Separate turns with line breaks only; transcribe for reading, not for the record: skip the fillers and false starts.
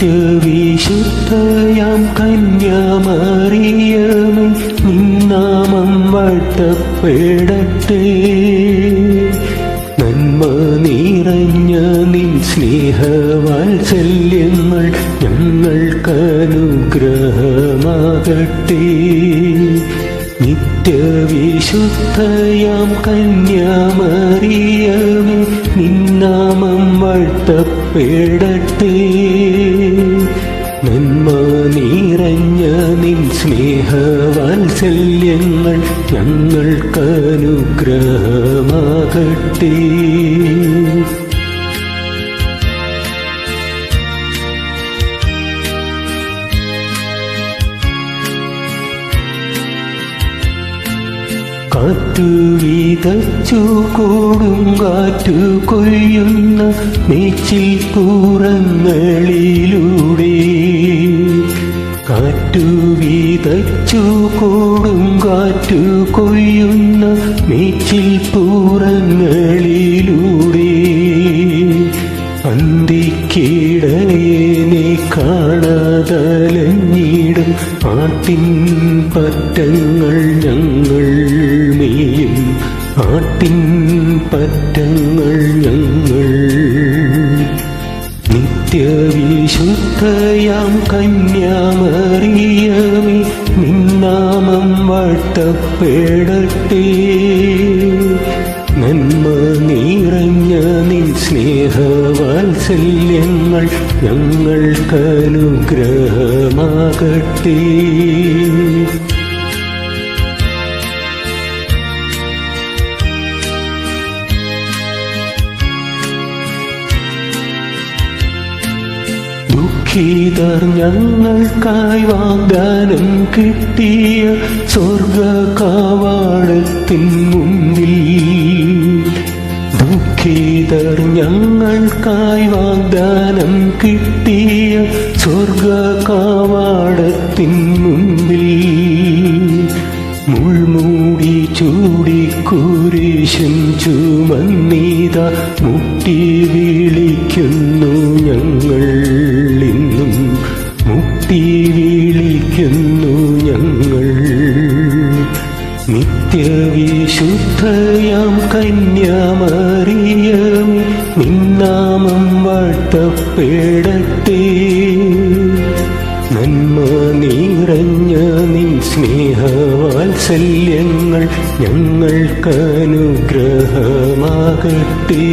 നിത്യവിശുദ്ധയാം കന്യാമറിയമേ, നിന്നാമം വാഴ്ത്തപ്പെടട്ടെ. നന്മ നിറഞ്ഞ നിൻ സ്നേഹവാത്സല്യങ്ങൾ ഞങ്ങൾക്കനുഗ്രഹമാകട്ടെ. നിത്യവിശുദ്ധയാം കന്യാമറിയമേ, നിന്നാമം വാഴ്ത്തപ്പെടട്ടെ. നന്മ നിറഞ്ഞ നിൻ സ്നേഹവാത്സല്യങ്ങൾ ഞങ്ങൾക്കനുഗ്രഹമാകട്ടെ. കാറ്റു വിതച്ചു കൊടുങ്കാറ്റു കൊയ്യുന്ന മേച്ചിൽ പൂറങ്ങളിലൂടെ, കാറ്റു വിതച്ചു കൊടുങ്കാറ്റു കൊയ്യുന്ന മേച്ചിൽ പൂറങ്ങളിലൂടെ, അന്തിക്കിടയനെ കാണാതലഞ്ഞിടും ആട്ടിൻ പറ്റങ്ങൾ ഞങ്ങൾ മേയും, ആട്ടിൻ പറ്റങ്ങൾ ഞങ്ങൾ. നിത്യവിശുദ്ധയാം കന്യാമറിയമേ, നിന്നാമം വാഴ്ത്തപ്പെടട്ടെ. നന്മ നിറഞ്ഞ നിൻ സ്നേഹവാത്സല്യങ്ങൾ ഞങ്ങൾക്കനുഗ്രഹമാകട്ടെ. ദുഃഖിതർ ഞങ്ങൾക്കായി വാഗ്ദാനം കിട്ടിയ സ്വർഗകവാടത്തിൻ മുമ്പിൽ, ദുഃഖിതർ ഞങ്ങൾക്കായി വാഗ്ദാനം കിട്ടിയ സ്വർഗകവാടത്തിൻ മുമ്പിൽ, മുൾമൂടി ചൂടി കുരിശും ചുമന്നീത മുട്ടി വിളിക്കുന്നു ഞങ്ങൾ ഇന്നും, മുട്ടി വിളിക്കുന്നു ഞങ്ങൾ. നിത്യവിശുദ്ധയാം കന്യാമറിയമേ, നിന്നാമം വാഴ്ത്തപ്പെടട്ടെ. നന്മ നിറഞ്ഞ നിൻ സ്നേഹവാത്സല്യങ്ങൾ ഞങ്ങൾക്കനുഗ്രഹമാകട്ടെ.